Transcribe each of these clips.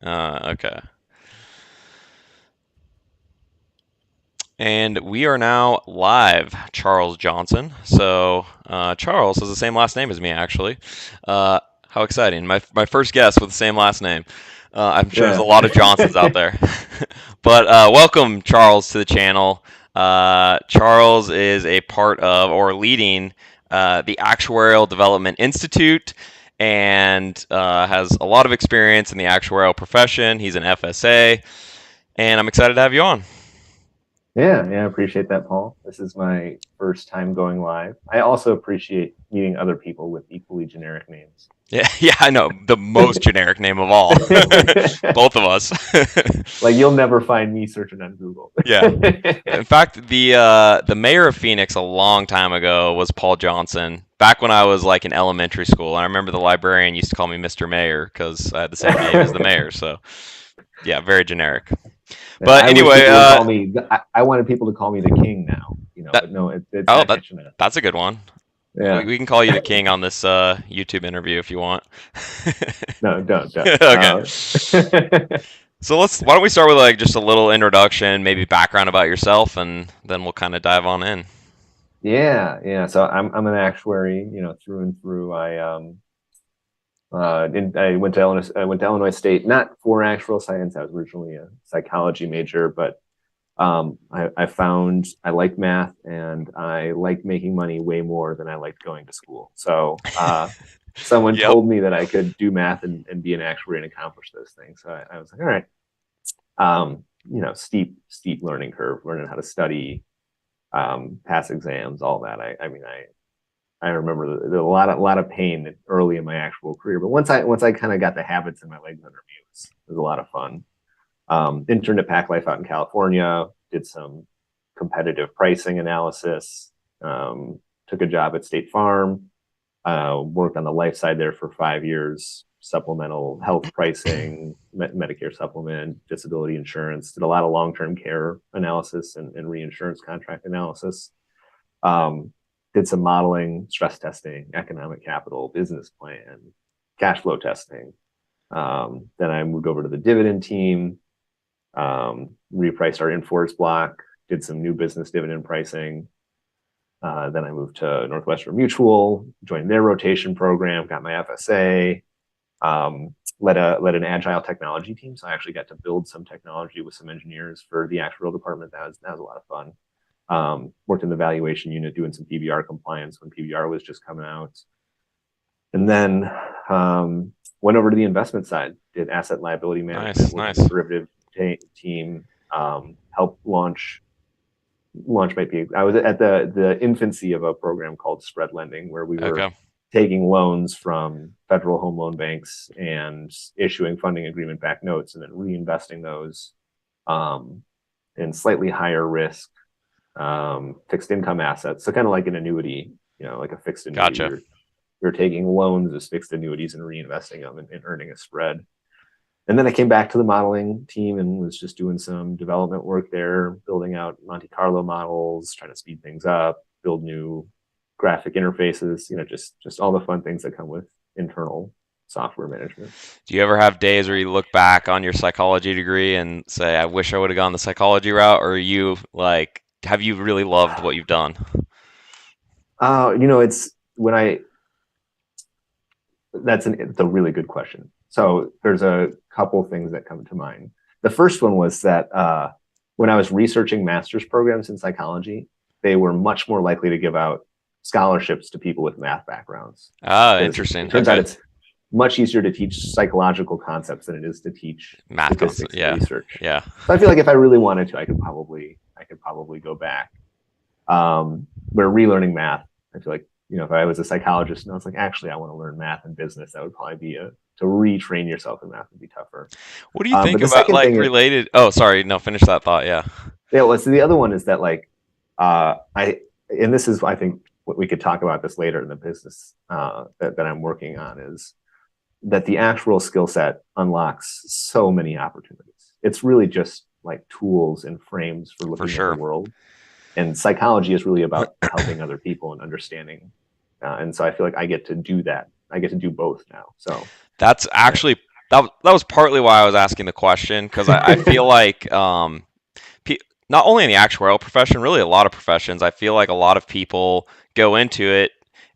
Okay. And we are now live, Charles Johnson. So Charles has the same last name as me, actually. How exciting! My first guest with the same last name. I'm sure there's a Yeah. lot of Johnsons out there. But welcome, Charles, to the channel. Charles is a part of or leading the Actuarial Development Institute and has a lot of experience in the actuarial profession. He's an FSA, and I'm excited to have you on. Yeah, I appreciate that, Paul. This is my first time going live. I also appreciate meeting other people with equally generic names. Yeah, yeah, I know. The most generic name of all. Both of us. Like you'll never find me searching on Google. Yeah. In fact, the mayor of Phoenix a long time ago was Paul Johnson. Back when I was like in elementary school, and I remember the librarian used to call me Mr. Mayor because I had the same name as the mayor. So yeah, very generic. Yeah, But I wish anyway, people would call me. I wanted people to call me the king now, that but no, it's oh not that catching on. that's a good one. Yeah, We can call you the king on this YouTube interview if you want. no, don't. Okay. So why don't we start with like just a little introduction, maybe background about yourself, and then we'll kind of dive on in. yeah. So I'm an actuary, through and through. I went to Illinois State, not for actuarial science. I was originally a psychology major, but I found I like math and I like making money way more than I liked going to school. So someone Yep. told me that I could do math and be an actuary and accomplish those things. So I was like, all right, steep learning curve, learning how to study, pass exams, all that. I remember there was a lot of pain early in my actual career, but once I kind of got the habits and my legs under me, it was a lot of fun. Interned at Pac Life out in California, did some competitive pricing analysis, took a job at State Farm, worked on the life side there for 5 years, supplemental health pricing, Medicare supplement, disability insurance, did a lot of long-term care analysis and reinsurance contract analysis. Did some modeling, stress testing, economic capital, business plan, cash flow testing. Then I moved over to the dividend team, repriced our in-force block, did some new business dividend pricing. Then I moved to Northwestern Mutual, joined their rotation program, got my FSA, led an agile technology team. So I actually got to build some technology with some engineers for the actuarial department. That was a lot of fun. Worked in the valuation unit doing some PBR compliance when PBR was just coming out. And then went over to the investment side, did asset liability management, Nice. worked in the derivative team, helped launch might be. I was at the infancy of a program called spread lending, where we were Okay. taking loans from federal home loan banks and issuing funding agreement backed notes and then reinvesting those in slightly higher risk fixed income assets. So kind of like an annuity, like a fixed annuity. Gotcha. You're taking loans as fixed annuities and reinvesting them and earning a spread. And then I came back to the modeling team and was just doing some development work there, building out Monte Carlo models, trying to speed things up, build new graphic interfaces, just all the fun things that come with internal software management. Do you ever have days where you look back on your psychology degree and say, I wish I would have gone the psychology route? Or are you like, have you really loved what you've done? It's when it's a really good question. So there's a couple things that come to mind. The first one was that when I was researching master's programs in psychology, they were much more likely to give out scholarships to people with math backgrounds. Ah, Because interesting. it turns out Okay. it's much easier to teach psychological concepts than it is to teach Math concept. statistics and Yeah. research. Yeah. So I feel like if I really wanted to, I could probably go back. Where relearning math, I feel like, if I was a psychologist and I was like, actually, I want to learn math and business, that would probably be to retrain yourself in math would be tougher. What do you think But the about second like thing, related? Oh, sorry. No, finish that thought. Yeah. yeah, well, so the other one is that like, and this is, I think, what we could talk about this later in the business that I'm working on is that the actual skill set unlocks so many opportunities. It's really just like tools and frames for For looking at the sure. world. And psychology is really about helping other people and understanding. And so I feel like I get to do that. I get to do both now. So That's yeah, actually that was partly why I was asking the question because I feel like not only in the actuarial profession, really a lot of professions, I feel like a lot of people go into it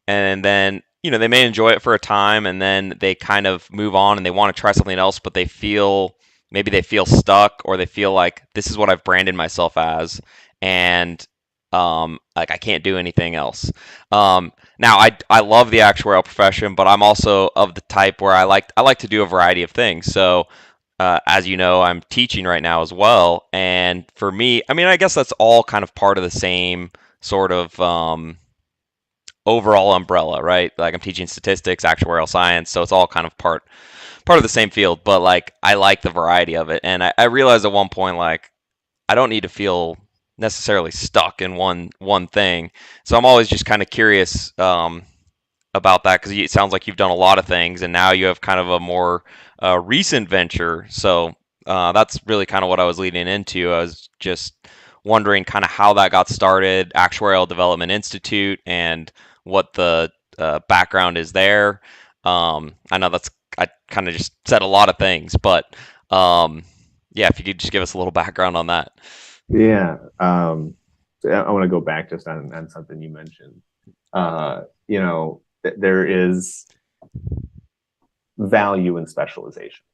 and then they may enjoy it for a time and then they kind of move on and they want to try something else, but maybe they feel stuck or they feel like this is what I've branded myself as, and like I can't do anything else. Now I love the actuarial profession, but I'm also of the type where I like to do a variety of things. So as you know, I'm teaching right now as well. And for me, I mean, I guess that's all kind of part of the same sort of overall umbrella, right? Like I'm teaching statistics, actuarial science, so it's all kind of part of the same field. But like I like the variety of it, and I realized at one point like I don't need to feel necessarily stuck in one thing. So I'm always just kind of curious about that because it sounds like you've done a lot of things and now you have kind of a more recent venture. So that's really kind of what I was leading into. I was just wondering kind of how that got started, Actuarial Development Institute, and what the background is there. I know I kind of just said a lot of things, but yeah, if you could just give us a little background on that. Yeah. I want to go back just on something you mentioned. There is value in specialization,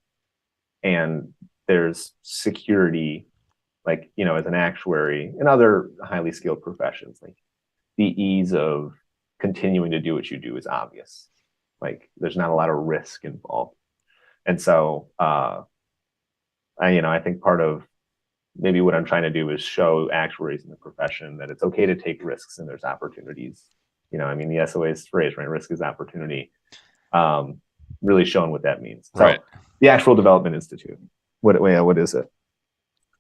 and there's security, like, as an actuary and other highly skilled professions, like the ease of continuing to do what you do is obvious. Like there's not a lot of risk involved. And so I think part of maybe what I'm trying to do is show actuaries in the profession that it's okay to take risks and there's opportunities. I mean, the SOA's phrase, right? Risk is opportunity. Um, really showing what that means. Right. So the Actuarial Development Institute, what is it?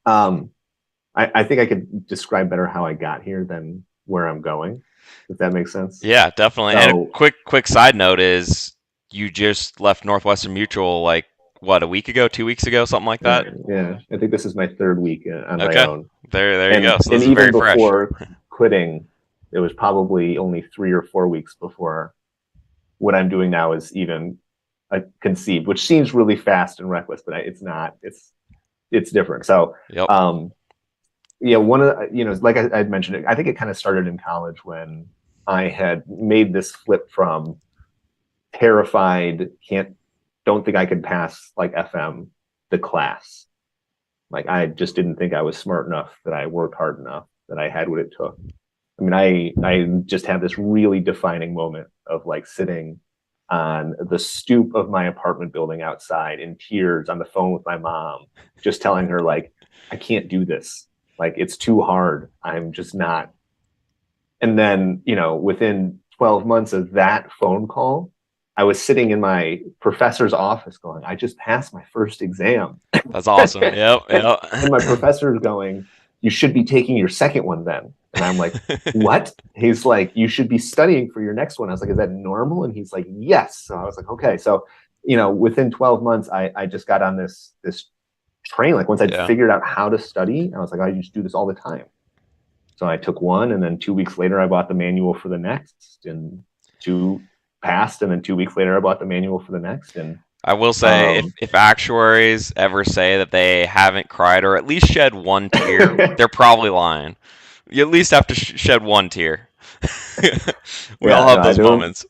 I think I could describe better how I got here than where I'm going, if that makes sense. Yeah, definitely. And a So quick side note is you just left Northwestern Mutual like what, a week ago, 2 weeks ago, something like that. yeah, I think this is my third week on my Okay, own, there you and go. So and this is even very fresh. before quitting, it was probably only 3 or 4 weeks before what I'm doing now is even conceived, which seems really fast and reckless, but it's not. It's different. So, Yep. yeah, one of like I mentioned, I think it kind of started in college when I had made this flip from terrified, don't think I could pass like FM the class. Like I just didn't think I was smart enough, that I worked hard enough, that I had what it took. I mean, I just had this really defining moment of like sitting on the stoop of my apartment building outside in tears on the phone with my mom, just telling her like, I can't do this. Like it's too hard. I'm just not. And then, within 12 months of that phone call, I was sitting in my professor's office going, I just passed my first exam. That's awesome. Yep. And my Yep. professor is going, you should be taking your second one then. And I'm like, what? He's like, you should be studying for your next one. I was like, is that normal? And he's like, yes. So I was like, okay. So, within 12 months, I just got on this train. Like once I'd Yeah. figured out how to study, I was like, I just do this all the time. So I took one, and then 2 weeks later, I bought the manual for the next, and two passed, and then 2 weeks later, I bought the manual for the next, and I will say um, if actuaries ever say that they haven't cried or at least shed one tear, they're probably lying. You at least have to shed one tear. We all yeah, have no, those moments.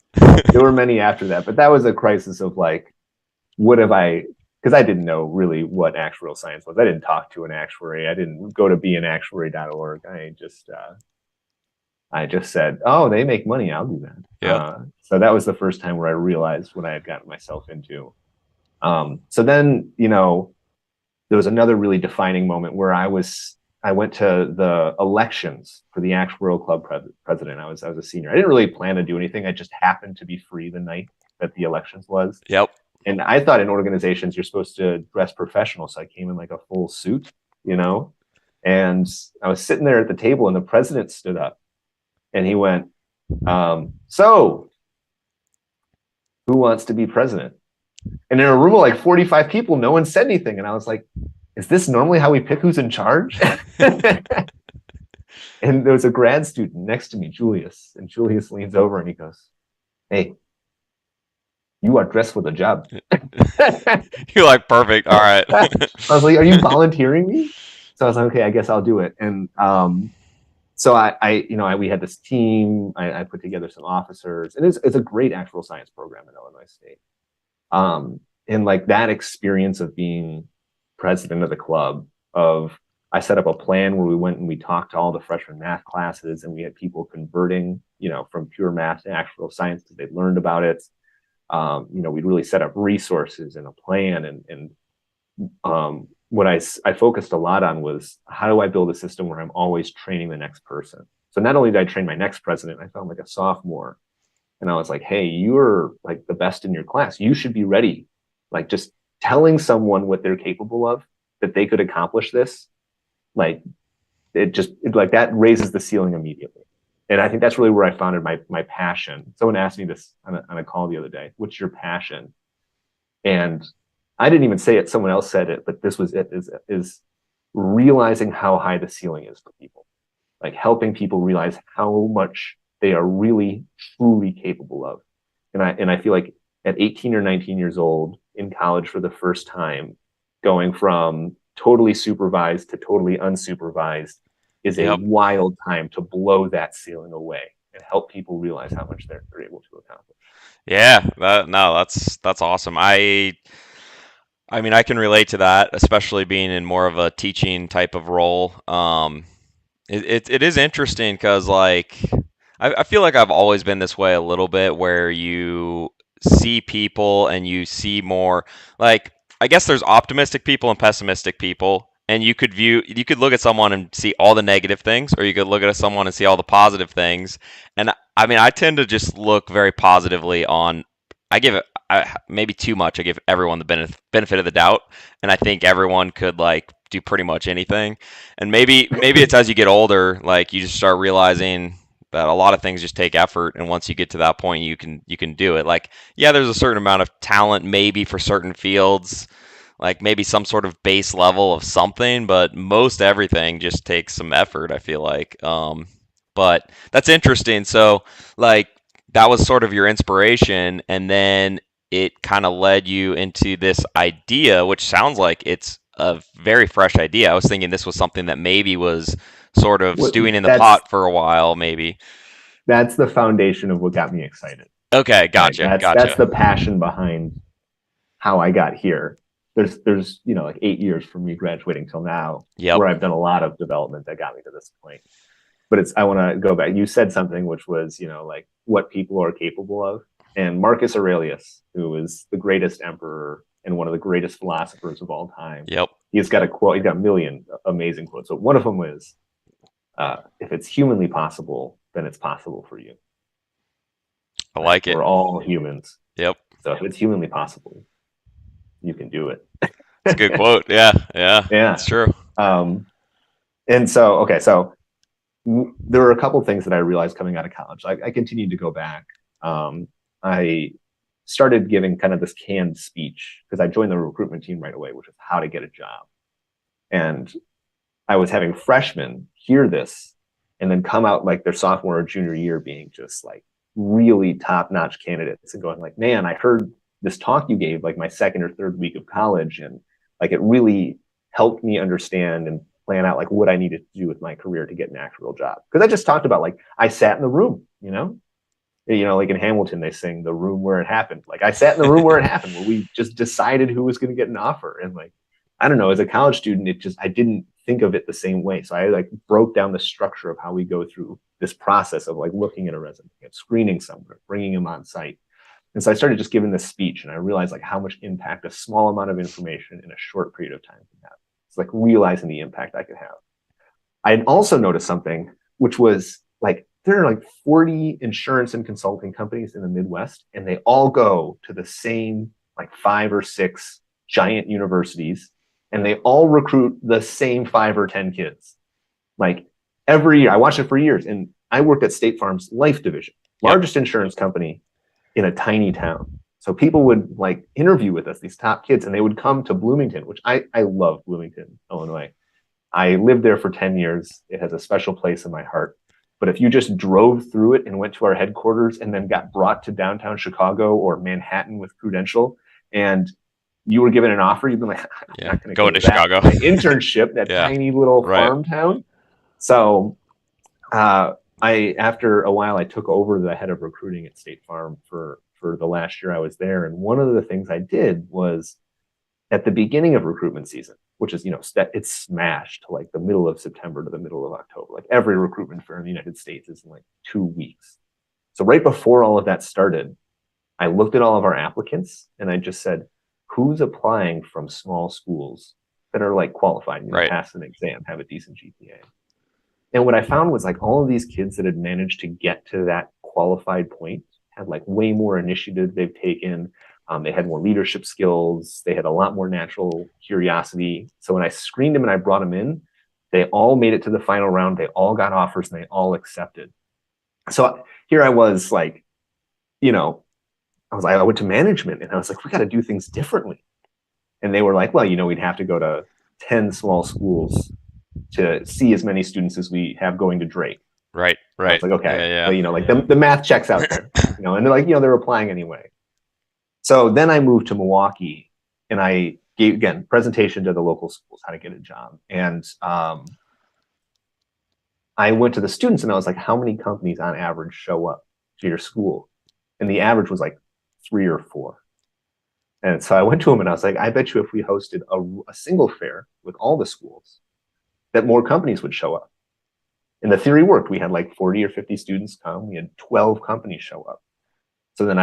there were many after that, but that was a crisis of like, what have I? Because I didn't know really what actuarial science was. I didn't talk to an actuary. I didn't go to beanactuary.org. I just said, oh, they make money. I'll do that. Yep. So that was the first time where I realized what I had gotten myself into. So then, there was another really defining moment where I went to the elections for the actuarial club president. I was a senior. I didn't really plan to do anything. I just happened to be free the night that the elections was. Yep. And I thought in organizations you're supposed to dress professional. So I came in like a full suit, and I was sitting there at the table and the president stood up and he went, so who wants to be president? And in a room of like 45 people, no one said anything. And I was like, is this normally how we pick who's in charge? And there was a grad student next to me, Julius. And Julius leans over and he goes, hey, you are dressed for the job. You're like, perfect. All right. I was like, are you volunteering me? So I was like, okay, I guess I'll do it. And so we had this team. I put together some officers, and it's a great actual science program in Illinois State. And like that experience of being president of the club, of I set up a plan where we went and we talked to all the freshman math classes, and we had people converting, from pure math to actual science because they'd learned about it. We'd really set up resources and a plan, and what I focused a lot on was how do I build a system where I'm always training the next person. So not only did I train my next president, I found like a sophomore, and I was like, hey, you're like the best in your class. You should be ready. Like just telling someone what they're capable of, that they could accomplish this, like like that raises the ceiling immediately. And I think that's really where I founded my passion. Someone asked me this on a call the other day, what's your passion? And I didn't even say it, someone else said it, but this was it, is realizing how high the ceiling is for people, like helping people realize how much they are really truly capable of. And I feel like at 18 or 19 years old in college for the first time, going from totally supervised to totally unsupervised is a Yep. wild time to blow that ceiling away and help people realize how much they're able to accomplish. Yeah. No, that's awesome. I mean, I can relate to that, especially being in more of a teaching type of role. It is interesting because like I feel like I've always been this way a little bit, where you see people and you see more like, I guess there's optimistic people and pessimistic people, and you could look at someone and see all the negative things, or you could look at someone and see all the positive things. And I mean, I tend to just look very positively on. I give it maybe too much. I give everyone the benefit of the doubt, and I think everyone could like do pretty much anything. And maybe it's as you get older, like you just start realizing that a lot of things just take effort, and once you get to that point, you can do it. Like, yeah, there's a certain amount of talent maybe for certain fields, like maybe some sort of base level of something, but most everything just takes some effort, I feel like. But that's interesting. So, like, that was sort of your inspiration, and then it kind of led you into this idea, which sounds like it's a very fresh idea. I was thinking this was something that maybe was sort of What stewing in the that's pot for a while, maybe. that's the foundation of what got me excited. Okay, Right. gotcha, That's gotcha. the passion behind how I got here. There's like 8 years from me graduating till now Yep, where I've done a lot of development that got me to this point. But I want to go back. You said something which was, like what people are capable of. And Marcus Aurelius, who is the greatest emperor and one of the greatest philosophers of all time, yep. he's got a quote. He's got a million amazing quotes. So one of them is, "If it's humanly possible, then it's possible for you." I Right? like it. We're all humans, Yep, so if it's humanly possible, you can do it's a good it. quote. Yeah, yeah, it's Yeah. true. Um, and so, okay, so there were a couple of things that I realized coming out of college. I continued to go back. I started giving kind of this canned speech because I joined the recruitment team right away, which is how to get a job. And I was having freshmen hear this and then come out like their sophomore or junior year being just like really top-notch candidates and going like, man, I heard this talk you gave like my second or third week of college, and like it really helped me understand and plan out like what I needed to do with my career to get an actual job. Because I just talked about like I sat in the room, like in Hamilton, they sing the room where it happened. Like I sat in the room where it happened, where we just decided who was going to get an offer. And like, I don't know, as a college student, I didn't think of it the same way. So I like broke down the structure of how we go through this process of like looking at a resume, screening someone, bringing them on site. And so I started just giving this speech, and I realized like how much impact a small amount of information in a short period of time can have. It's like realizing the impact I could have. I had also noticed something, which was like there are like 40 insurance and consulting companies in the Midwest, and they all go to the same like 5 or 6 giant universities, and they all recruit the same 5 or 10 kids. Like every year, I watched it for years, and I worked at State Farm's Life Division, Yep. largest insurance company in a tiny town. So people would like interview with us, these top kids, and they would come to Bloomington, which I love Bloomington, Illinois. I lived there for 10 years. It has a special place in my heart. But if you just drove through it and went to our headquarters and then got brought to downtown Chicago or Manhattan with Credential, and you were given an offer, you'd be like, I'm Yeah. not going to go Going to to that. Chicago. My internship, that Yeah. tiny little Right. farm town. So after a while, I took over the head of recruiting at State Farm for the last year I was there. And one of the things I did was at the beginning of recruitment season, which is, it's smashed like the middle of September to the middle of October. Like every recruitment fair in the United States is in like 2 weeks. So right before all of that started, I looked at all of our applicants and I just said, who's applying from small schools that are like qualified, Right. pass an exam, have a decent GPA. And what I found was like all of these kids that had managed to get to that qualified point had like way more initiative they've taken. They had more leadership skills. They had a lot more natural curiosity. So when I screened them and I brought them in, they all made it to the final round. They all got offers and they all accepted. So here I was like, I went to management and I was like, we got to do things differently. And they were like, well, we'd have to go to 10 small schools to see as many students as we have going to Drake. Right. And I was Right. like, okay, Yeah. but, like the math checks out there, and they're like, they're applying anyway. So then I moved to Milwaukee and I gave, again, presentation to the local schools, how to get a job. And I went to the students and I was like, how many companies on average show up to your school? And the average was like 3 or 4. And so I went to him and I was like, I bet you if we hosted a single fair with all the schools, that more companies would show up. And the theory worked. We had like 40 or 50 students come. We had 12 companies show up. So then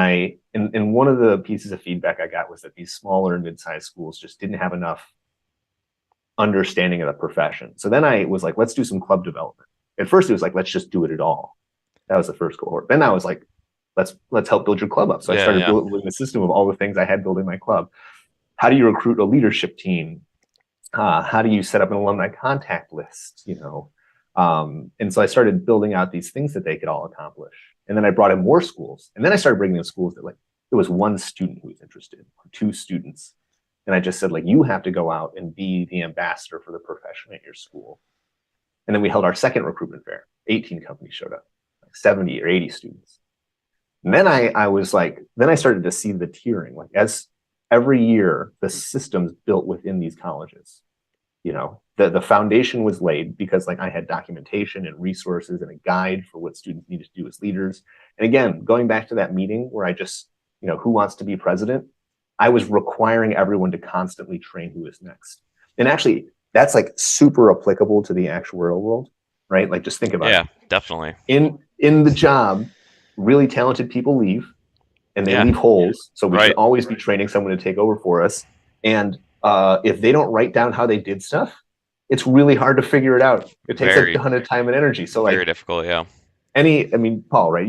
in one of the pieces of feedback I got was that these smaller and mid-sized schools just didn't have enough understanding of the profession. So then I was like, let's do some club development. At first it was like, let's just do it at all. That was the first cohort. Then I was like, let's help build your club up. So I started building the system of all the things I had building my club. How do you recruit a leadership team? How do you set up an alumni contact list? And so I started building out these things that they could all accomplish. And then I brought in more schools. And then I started bringing in schools that like there was one student who was interested, or 2 students. And I just said, like, you have to go out and be the ambassador for the profession at your school. And then we held our second recruitment fair. 18 companies showed up, like 70 or 80 students. And then I was like, then I started to see the tiering. Like as every year, the systems built within these colleges, the foundation was laid because like I had documentation and resources and a guide for what students needed to do as leaders. And again, going back to that meeting where I just, who wants to be president? I was requiring everyone to constantly train who is next. And actually, that's like super applicable to the actuarial world, right? Like just think about it. Yeah, definitely. In the job, really talented people leave and they leave holes. So we should always be training someone to take over for us. And if they don't write down how they did stuff, it's really hard to figure it out. It takes a ton of time and energy. So like very difficult, yeah. Paul, right?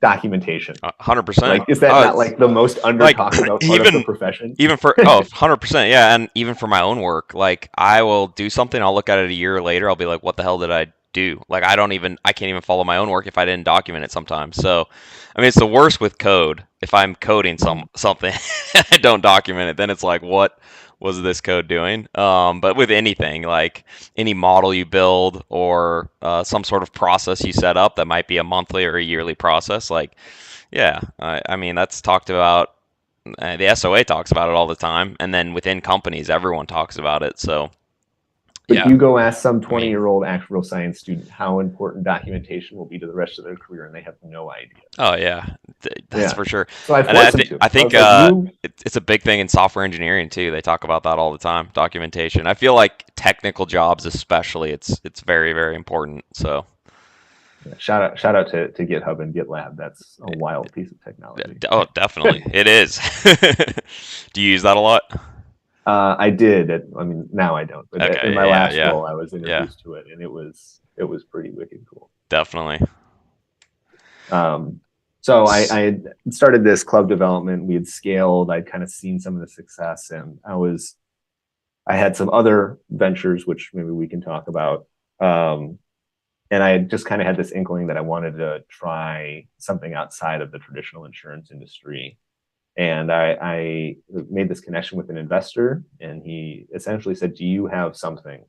Documentation. 100%. Like, is that not like the most under talked about part of the profession? Even for 100%, yeah. And even for my own work, like I will do something, I'll look at it a year later, I'll be like, what the hell did I do? Like I can't even follow my own work if I didn't document it sometimes. So I mean it's the worst with code. If I'm coding something I don't document it, then it's like, what was this code doing? But with anything, like any model you build or some sort of process you set up that might be a monthly or a yearly process, like, yeah, I mean, that's talked about. The SOA talks about it all the time. And then within companies, everyone talks about it. So, but you go ask some 20-year-old actuarial science student how important documentation will be to the rest of their career, and they have no idea. Oh yeah, that's for sure. So I think it's a big thing in software engineering too. They talk about that all the time. Documentation. I feel like technical jobs, especially, it's very very important. So. Shout out to GitHub and GitLab. That's a wild piece of technology. Oh, definitely, it is. Do you use that a lot? I did. Now I don't. But in my last role, I was introduced to it, and it was pretty wicked cool. Definitely. So I had started this club development. We had scaled. I'd kind of seen some of the success, and I had some other ventures, which maybe we can talk about. And I just kind of had this inkling that I wanted to try something outside of the traditional insurance industry. And I made this connection with an investor, and he essentially said, do you have something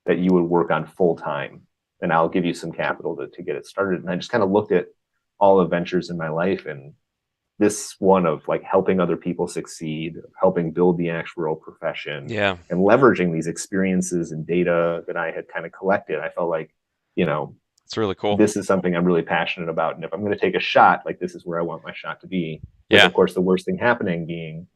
that you would work on full time then I'll give you some capital to get it started. And I just kind of looked at all the ventures in my life, and this one of like helping other people succeed, helping build the actuarial profession, Yeah, and leveraging these experiences and data that I had kind of collected. I felt like, you know, it's really cool. this is something I'm really passionate about. And if I'm going to take a shot, like this is where I want my shot to be. With, Yeah. of course, the worst thing happening being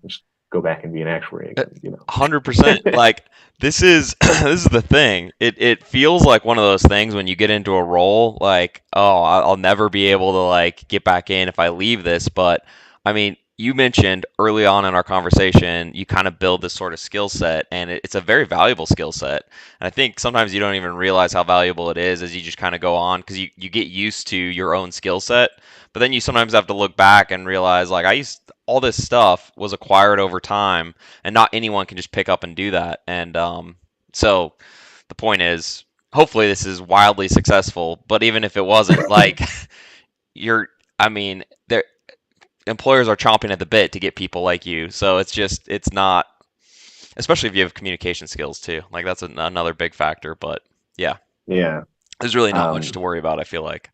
just go back and be an actuary again, 100%. Like this is this is the thing. It feels like one of those things when you get into a role like, oh, I'll never be able to like get back in if I leave this, but I mean, you mentioned early on in our conversation, you kind of build this sort of skill set, and it's a very valuable skill set. And I think sometimes you don't even realize how valuable it is as you just kind of go on because you get used to your own skill set. But then you sometimes have to look back and realize like all this stuff was acquired over time, and not anyone can just pick up and do that. And so the point is, hopefully this is wildly successful. But even if it wasn't, like you're, I mean, there employers are chomping at the bit to get people like you. So it's not, especially if you have communication skills too. Like that's another big factor. But yeah, yeah. there's really not much to Um, worry about, I feel like.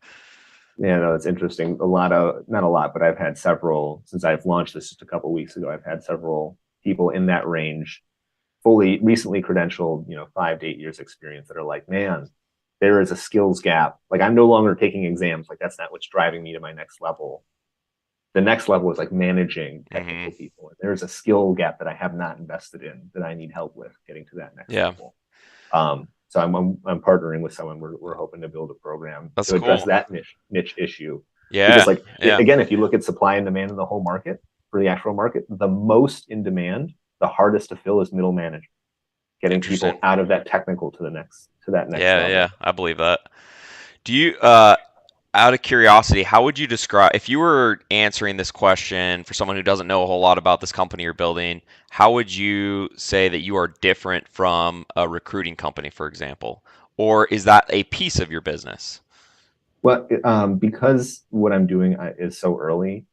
yeah, no, it's interesting. A lot of, not a lot, but I've had several since I've launched this just a couple of weeks ago. I've had several people in that range, fully recently credentialed, 5 to 8 years experience that are like, man, there is a skills gap. Like I'm no longer taking exams. Like that's not what's driving me to my next level. The next level is like managing Hmm. technical people. There's a skill gap that I have not invested in that I need help with getting to that next Yeah, level. So I'm partnering with someone. We're hoping to build a program that's to address cool. that niche issue. Because Yeah, like yeah, again, if you look at supply and demand in the whole market for the actual market, the most in demand, the hardest to fill is middle management, getting interesting. people out of that technical to that next Yeah, yeah, level. I believe that. Do you, out of curiosity, how would you describe, if you were answering this question for someone who doesn't know a whole lot about this company you're building, how would you say that you are different from a recruiting company, for example? Or is that a piece of your business? Well, because what I'm doing is so early,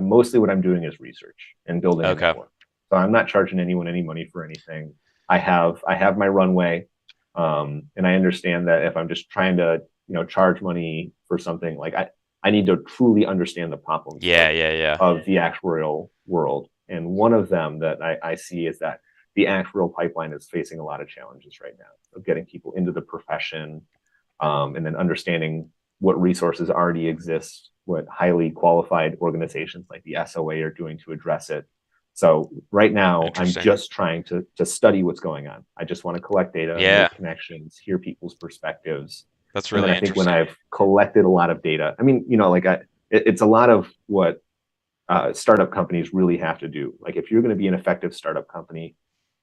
mostly what I'm doing is research and building a Okay. network. So I'm not charging anyone any money for anything. I have my runway, and I understand that if I'm just trying to charge money for something, like I need to truly understand the problems Yeah, yeah, yeah. of the actuarial world. And one of them that I see is that the actuarial pipeline is facing a lot of challenges right now of getting people into the profession, and then understanding what resources already exist, what highly qualified organizations like the SOA are doing to address it. So right now, I'm Interesting. just trying to study what's going on. I just want to collect data, Yeah, make connections, hear people's perspectives. that's And then really I think when interesting. I've collected a lot of data, I mean, it's a lot of what startup companies really have to do. Like if you're going to be an effective startup company,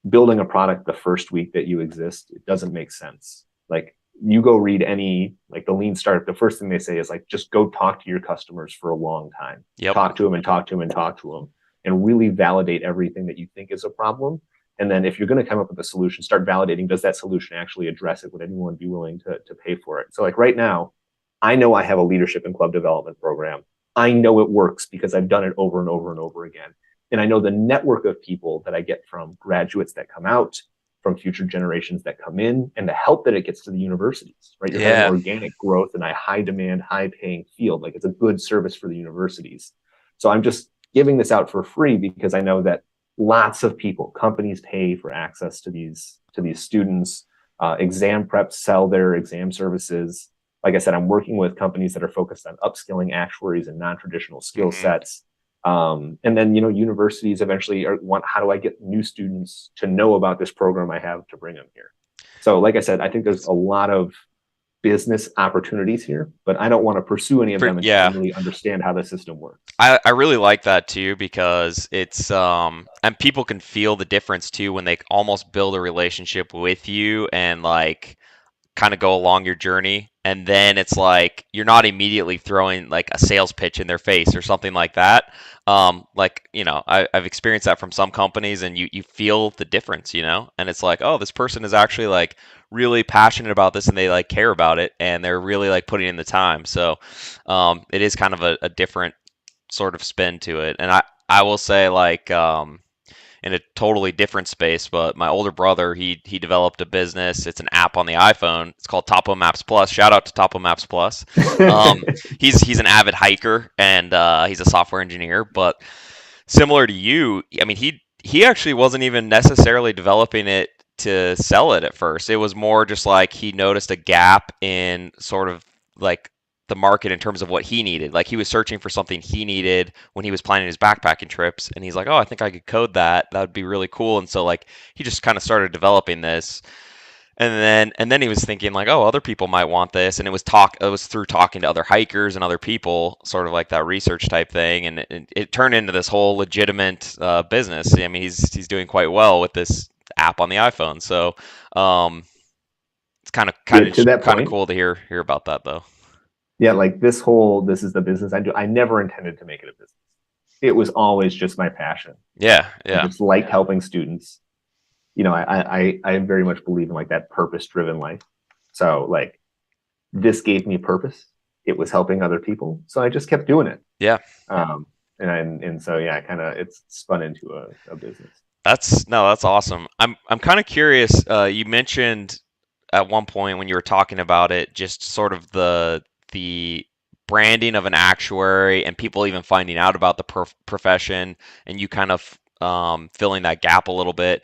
building a product the first week that you exist, it doesn't make sense. Like you go read any like the lean startup, the first thing they say is like just go talk to your customers for a long time. Yep. Talk to them and talk to them and talk to them and really validate everything that you think is a problem. And then if you're going to come up with a solution, start validating, does that solution actually address it? Would anyone be willing to pay for it? So like right now, I know I have a leadership and club development program. I know it works because I've done it over and over and over again. And I know the network of people that I get from graduates that come out, from future generations that come in, and the help that it gets to the universities, right? You're having Yeah. organic growth in a high demand, high paying field. Like it's a good service for the universities. So I'm just giving this out for free because I know that lots of people, companies pay for access to these students. Exam preps sell their exam services. Like I said, I'm working with companies that are focused on upskilling actuaries and non-traditional skill Hmm. sets. And then, universities eventually want, how do I get new students to know about this program I have to bring them here? So, like I said, I think there's That's a lot of business opportunities here, but I don't want to pursue any of them until I yeah. really understand how the system works. I really like that too because it's and people can feel the difference too when they almost build a relationship with you and like kind of go along your journey, and then it's like you're not immediately throwing like a sales pitch in their face or something like that. Like I've experienced that from some companies, and you feel the difference, and it's like, oh, this person is actually like really passionate about this, and they like care about it, and they're really like putting in the time. So it is kind of a different sort of spin to it, and I will say like in a totally different space. But my older brother, he developed a business. It's an app on the iPhone. It's called Topo Maps Plus. Shout out to Topo Maps Plus. Um, he's an avid hiker and he's a software engineer. But similar to you, I mean, he actually wasn't even necessarily developing it to sell it at first. It was more just like he noticed a gap in sort of like the market in terms of what he needed. Like he was searching for something he needed when he was planning his backpacking trips, and he's like, "Oh, I think I could code that. That would be really cool." And so like he just kind of started developing this. And then he was thinking like, oh, other people might want this, and it was through talking to other hikers and other people, sort of like that research type thing, and it turned into this whole legitimate business. I mean, he's doing quite well with this app on the iPhone, so it's Yeah, to that kind of point, cool to hear about that though. yeah, like this is the business I do. I never intended to make it a business. It was always just my passion. Yeah, I yeah, just liked helping students. I very much believe in like that purpose driven life. So like this gave me purpose. It was helping other people, so I just kept doing it. yeah. Um, and so yeah, kind of it's spun into a business. That's no, that's awesome. I'm kind of curious. You mentioned at one point when you were talking about it, just sort of the branding of an actuary and people even finding out about the profession, and you kind of filling that gap a little bit.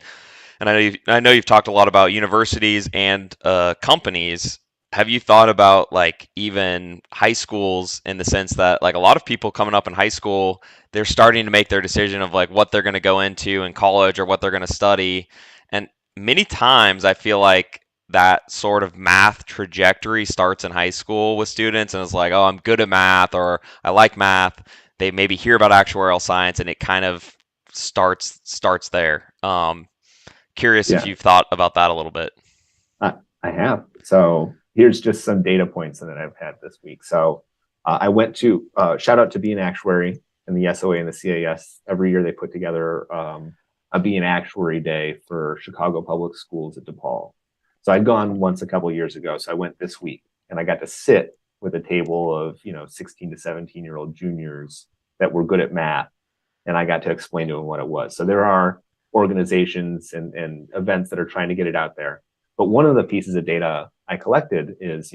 And I know you've talked a lot about universities and companies. Have you thought about like even high schools in the sense that like a lot of people coming up in high school, they're starting to make their decision of like what they're going to go into in college or what they're going to study. And many times I feel like that sort of math trajectory starts in high school with students and it's like, oh, I'm good at math or I like math. They maybe hear about actuarial science and it kind of starts there. Curious if Yeah, you've thought about that a little bit. I have. So here's just some data points that I've had this week. So I went to shout out to Be an Actuary and the SOA and the CAS. Every year they put together a Be an Actuary Day for Chicago Public Schools at DePaul. So I'd gone once a couple of years ago. So I went this week and I got to sit with a table of 16 to 17-year-old juniors that were good at math, and I got to explain to them what it was. So there are organizations and events that are trying to get it out there. But one of the pieces of data I collected is,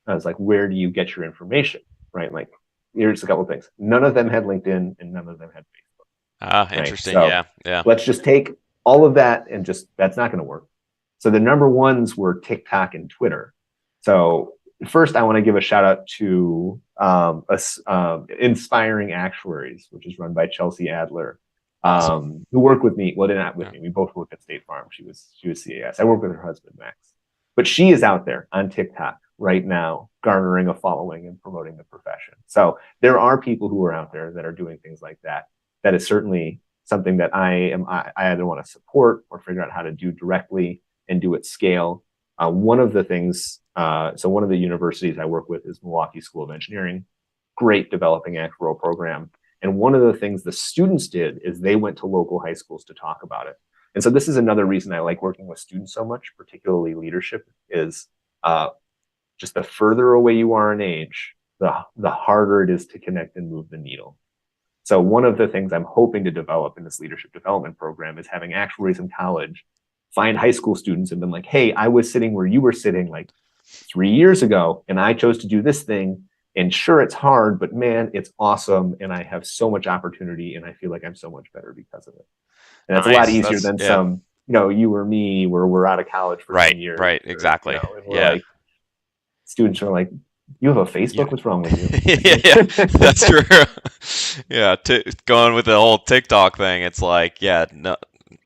I was like, where do you get your information? Right? Like, here's a couple of things. None of them had LinkedIn and none of them had Facebook. Ah, Right. interesting. So Yeah, yeah. let's just take all of that and just that's not going to work. So the number ones were TikTok and Twitter. So first, I want to give a shout out to Inspiring Actuaries, which is run by Chelsea Adler, Awesome. who worked with me. Well, not with Yeah. me. We both worked at State Farm. She was CAS. I work with her husband Max, but she is out there on TikTok right now, garnering a following and promoting the profession. So there are people who are out there that are doing things like that. That is certainly something that I either want to support or figure out how to do directly and do at scale. One of the things, so one of the universities I work with is Milwaukee School of Engineering, great developing actuarial program. And one of the things the students did is they went to local high schools to talk about it. And so this is another reason I like working with students so much, particularly leadership, is just the further away you are in age, the harder it is to connect and move the needle. So one of the things I'm hoping to develop in this leadership development program is having actuaries in college find high school students and been like, hey, I was sitting where you were sitting like 3 years ago, and I chose to do this thing. And sure, it's hard, but man, it's awesome. And I have so much opportunity, and I feel like I'm so much better because of it. And that's a lot Nice. easier That's than yeah. some, you or me, where we're out of college for Right. 10 years, Right. Exactly. and we're Yeah. like, students are like, you have a Yeah. Facebook? What's wrong with you? Yeah. That's true. Yeah. Going with the whole TikTok thing, it's like, yeah, no,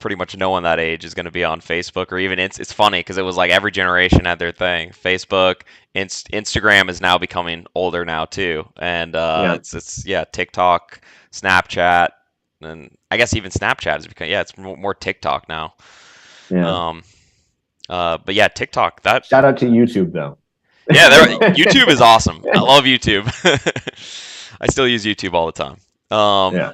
pretty much no one that age is going to be on Facebook or even it's funny because it was like every generation had their thing. Facebook, Instagram is now becoming older now too, and Yeah, it's yeah, TikTok, Snapchat, and I guess even Snapchat is becoming yeah, it's more TikTok now. yeah. Um, but yeah, TikTok that Shout out to YouTube though. yeah, YouTube is awesome. I love YouTube. I still use YouTube all the time. Um, Yeah.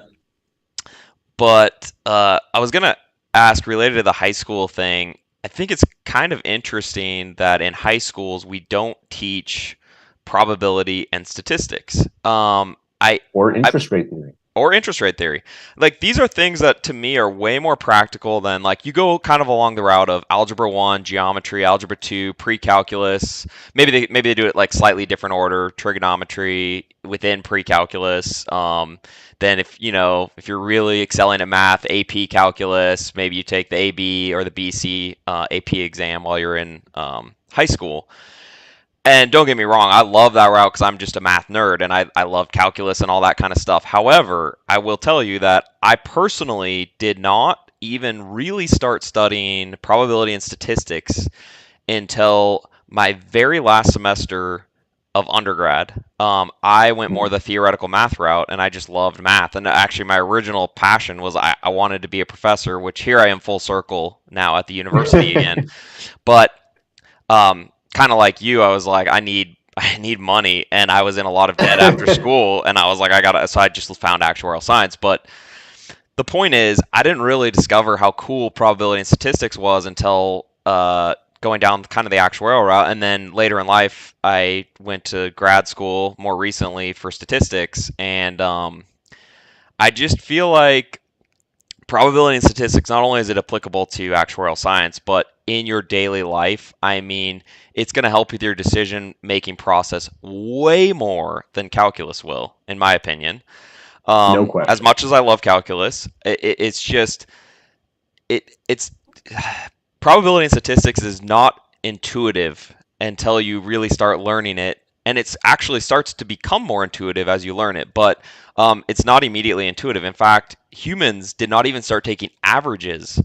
but I was gonna ask related to the high school thing. I think it's kind of interesting that in high schools we don't teach probability and statistics. I, Or I interest rate theory. or interest rate theory. Like these are things that to me are way more practical than like you go kind of along the route of algebra 1, geometry, algebra 2, pre-calculus. Maybe they do it like slightly different order, trigonometry within pre-calculus. Then if you're really excelling at math, AP calculus, maybe you take the AB or the BC AP exam while you're in high school. And don't get me wrong, I love that route because I'm just a math nerd and I love calculus and all that kind of stuff. However, I will tell you that I personally did not even really start studying probability and statistics until my very last semester of undergrad. I went more the theoretical math route and I just loved math. And actually, my original passion was I wanted to be a professor, which here I am full circle now at the university again. But kind of like you, I was like, I need money, and I was in a lot of debt after school, and I was like, I gotta. So I just found actuarial science. But the point is, I didn't really discover how cool probability and statistics was until going down kind of the actuarial route, and then later in life, I went to grad school more recently for statistics, and I just feel like probability and statistics, not only is it applicable to actuarial science, but in your daily life, I mean, it's going to help with your decision making process way more than calculus will, in my opinion. No As question. much as I love calculus, it's just it's probability and statistics is not intuitive until you really start learning it, and it's actually starts to become more intuitive as you learn it, but it's not immediately intuitive. In fact, humans did not even start taking averages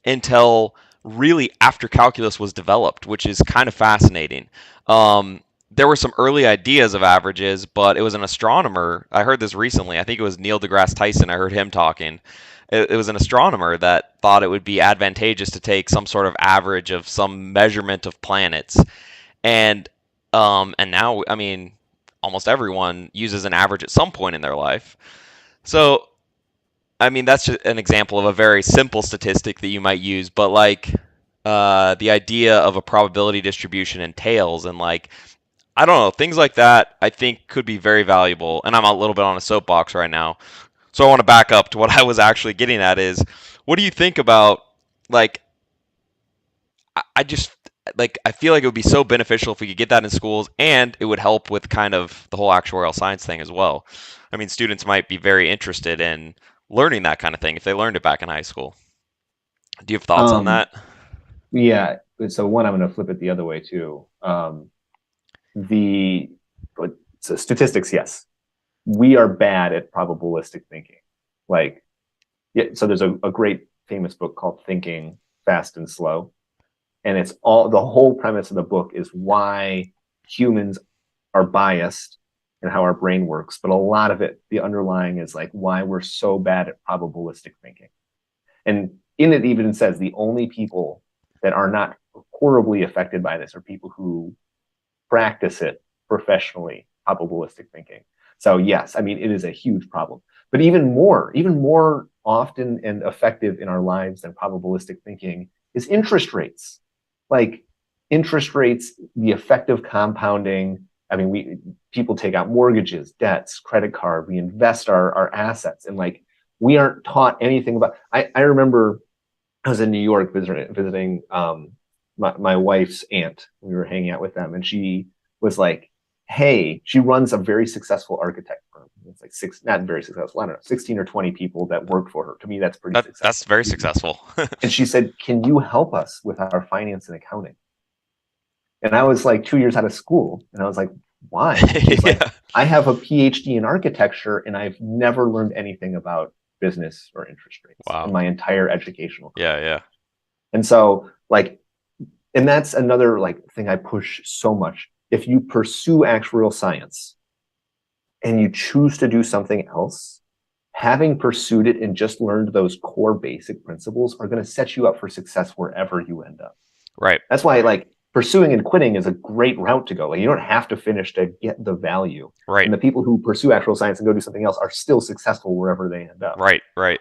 until really after calculus was developed, which is kind of fascinating. There were some early ideas of averages, but it was an astronomer. I heard this recently. I think it was Neil deGrasse Tyson. I heard him talking. It was an astronomer that thought it would be advantageous to take some sort of average of some measurement of planets, and and now I mean almost everyone uses an average at some point in their life. So I mean that's just an example of a very simple statistic that you might use, but like the idea of a probability distribution entails and like I don't know things like that I think could be very valuable. And I'm a little bit on a soapbox right now, so I want to back up to what I was actually getting at is what do you think about like I just like I feel like it would be so beneficial if we could get that in schools and it would help with kind of the whole actuarial science thing as well. I mean, students might be very interested in learning that kind of thing if they learned it back in high school. Do you have thoughts on Um, that? yeah. So one, I'm going to flip it the other way too. The so statistics, yes, we are bad at probabilistic thinking. Like, yeah. So there's a great famous book called Thinking Fast and Slow, and it's all the whole premise of the book is why humans are biased and how our brain works. But a lot of it, the underlying is like why we're so bad at probabilistic thinking. And in it even says the only people that are not horribly affected by this are people who practice it professionally, probabilistic thinking. So yes, I mean it is a huge problem. But even more often and effective in our lives than probabilistic thinking is interest rates. Like interest rates, the effect of compounding. I mean, we people take out mortgages, debts, credit card, we invest our assets, and like we aren't taught anything about. I remember I was in New York visiting my wife's aunt. We were hanging out with them, and she was like, "Hey," she runs a very successful architect firm. It's like six, not very successful. I don't know, 16 or 20 people that work for her. To me, that's pretty That's successful. very successful. And she said, "Can you help us with our finance and accounting?" And I was like 2 years out of school, and I was like, "Why?" And she's like, Yeah. "I have a PhD in architecture, and I've never learned anything about business or interest rates in Wow. my entire educational Yeah, career." yeah. And so, like, and that's another like thing I push so much. If you pursue actuarial science and you choose to do something else, having pursued it and just learned those core basic principles are going to set you up for success wherever you end up. Right. That's why like pursuing and quitting is a great route to go. Like you don't have to finish to get the value. Right. And the people who pursue actuarial science and go do something else are still successful wherever they end up. Right. Right.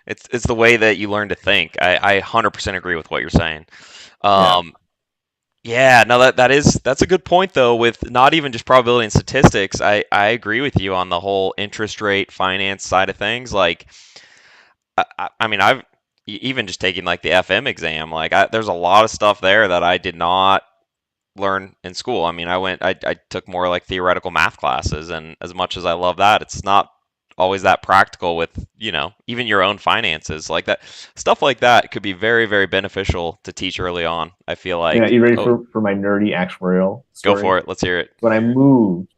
It's the way that you learn to think. I 100% agree with what you're saying. Yeah. Um, Yeah, no, that's a good point though. With not even just probability and statistics, I agree with you on the whole interest rate finance side of things. Like, I mean, even just taking like the FM exam, like there's a lot of stuff there that I did not learn in school. I mean, I took more like theoretical math classes, and as much as I love that, it's not always that practical with, even your own finances. Like that stuff like that could be very, very beneficial to teach early on. I feel Yeah, like, you ready oh, for my nerdy actuarial go story? for it. Let's hear it. When I moved,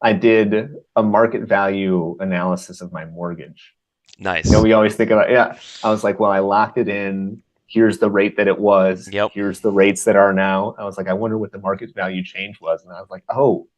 I did a market value analysis of my mortgage. Nice. We always think about, yeah. I was like, well, I locked it in. Here's the rate that it was. Yep. Here's the rates that are now. I was like, I wonder what the market value change was. And I was like, oh,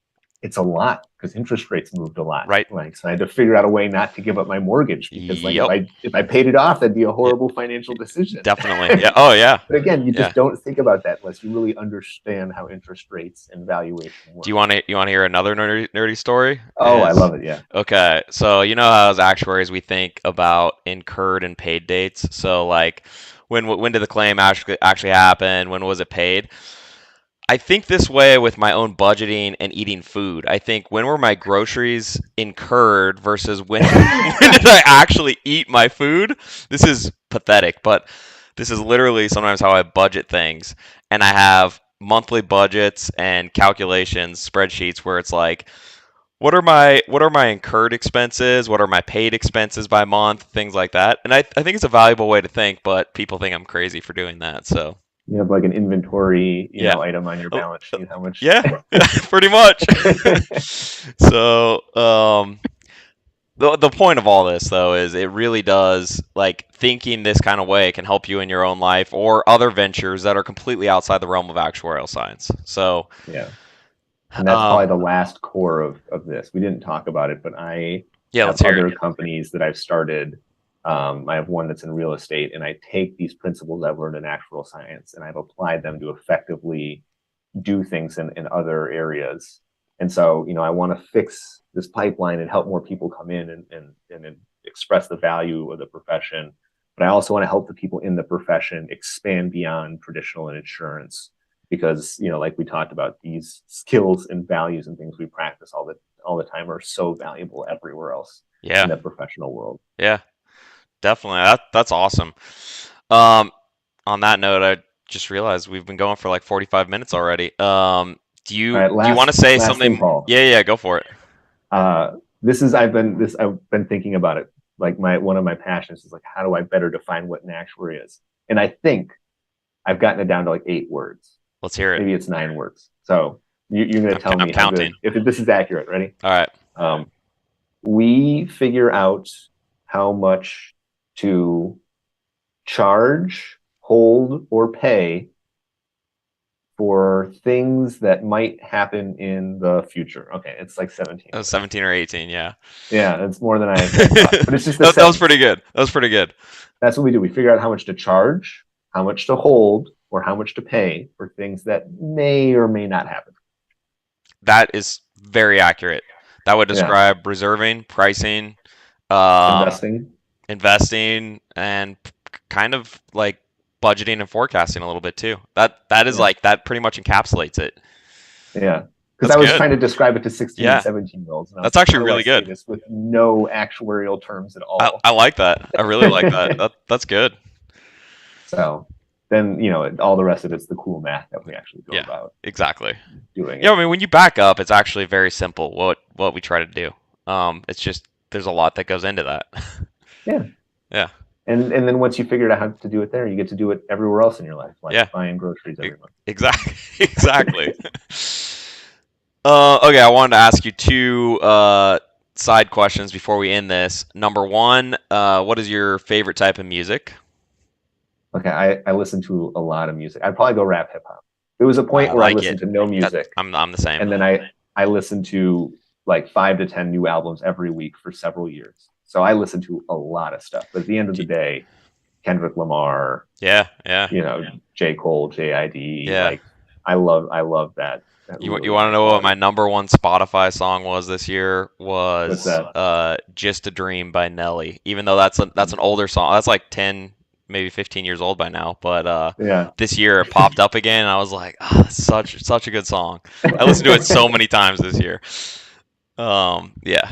it's a lot because interest rates moved a lot. Right. Like, so I had to figure out a way not to give up my mortgage because, like, Yep. if I paid it off, that'd be a Yeah, horrible financial decision. definitely. Yeah. Oh, yeah. But again, you Yeah. just don't think about that unless you really understand how interest rates and valuation Do work. you want to hear another nerdy story? Oh, I Is love it. Yeah. Okay, so you know how as actuaries we think about incurred and paid dates. So like, when did the claim actually happen? When was it paid? I think this way with my own budgeting and eating food. I think when were my groceries incurred versus when when did I actually eat my food? This is pathetic, but this is literally sometimes how I budget things. And I have monthly budgets and calculations, spreadsheets where it's like, what are my incurred expenses? What are my paid expenses by month? Things like that. And I think it's a valuable way to think, but people think I'm crazy for doing that. So You have like an inventory, yeah. item on your Uh, balance sheet. How much? Yeah, pretty much. So, the point of all this though is it really does, like, thinking this kind of way can help you in your own life or other ventures that are completely outside the realm of actuarial science. So, Yeah. And that's um, probably the last core of this. We didn't talk about it, but I yeah, have let's hear it. other companies that I've started. I have one that's in real estate, and I take these principles I've learned in actuarial science and I've applied them to effectively do things in other areas. And so, I want to fix this pipeline and help more people come in and express the value of the profession. But I also want to help the people in the profession expand beyond traditional insurance because, like we talked about, these skills and values and things we practice all the time are so valuable everywhere else in Yeah, the professional world. yeah, definitely. That's awesome. Um, on that note, I just realized we've been going for like 45 minutes already. Do All you right, do you want to say last thing, something? Paul. Yeah, yeah, go for it. I've been thinking about it. Like one of my passions is like, how do I better define what an actuary is? And I think I've gotten it down to like 8 words. Let's hear it. Maybe it's 9 words. So you're going to tell I'm me how good, counting. if this is accurate. Ready? All right. Um, we figure out how much to charge, hold, or pay for things that might happen in the future. Okay, it's like 17 That was words. 17 or 18, yeah. Yeah, it's more than I thought, but it's just a That was pretty sentence. good. That was pretty good. That's what we do. We figure out how much to charge, how much to hold, or how much to pay for things that may or may not happen. That is very accurate. That would Yeah, describe reserving, pricing, um, investing. investing, and kind of like budgeting and forecasting a little bit too. That is Yeah, like that pretty much encapsulates it. yeah. Because That's I was good. trying to describe it to 16 and Yeah, 17-year-olds, and I was that's like, how actually do I really say good. this with no actuarial terms at all? I like that. I really like that. That's good. So then, all the rest of it's the cool math that we actually go Yeah, about exactly. doing Yeah, it. I mean, when you back up, it's actually very simple. What we try to do. It's just there's a lot that goes into that. Yeah. Yeah, And then once you figured out how to do it there, you get to do it everywhere else in your life, like yeah, buying groceries e- every month. exactly, exactly. Okay, I wanted to ask you two side questions before we end this. Number one, what is your favorite type of music? Okay, I listen to a lot of music. I'd probably go rap hip hop. There was a I point where I like it. listened to no That music, I'm the same. and then I listened to like 5 to 10 new albums every week for several years. So I listened to a lot of stuff. But at the end of the Do- day, Kendrick Lamar, Yeah, yeah, J. Cole, JID, yeah. like I love that You really want to high know what my quality. number one Spotify song was this year? What's Was that? "Just a Dream" by Nelly. Even though that's an older song. That's like 10, maybe 15 years old by now, but Yeah. this year it popped up again, and I was like, ah, such a good song. I listened to it so many times this year. Yeah.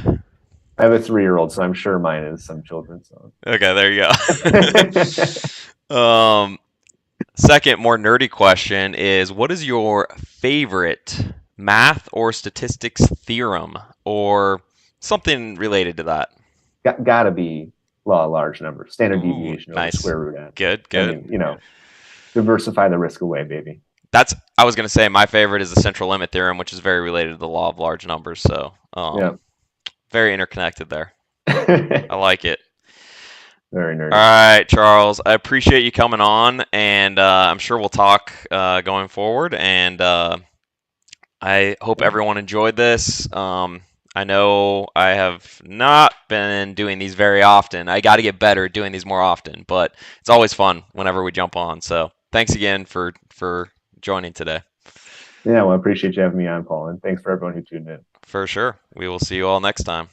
I have a 3-year-old, so I'm sure mine is some children's song. Okay, there you go. Second, more nerdy question is, what is your favorite math or statistics theorem or something related to that? Gotta be law of large numbers, standard Ooh, deviation over nice. square root n. Good, I good. mean, diversify the risk away, baby. I was going to say my favorite is the central limit theorem, which is very related to the law of large numbers. So, Yeah. very interconnected there. I Very like it. All nerdy. right, Charles. I appreciate you coming on, and I'm sure we'll talk going forward. And I hope Yeah. everyone enjoyed this. I know I have not been doing these very often. I got to get better at doing these more often, but it's always fun whenever we jump on. So thanks again for joining today. Yeah, well, I appreciate you having me on, Paul, and thanks for everyone who tuned in. For sure. We will see you all next time.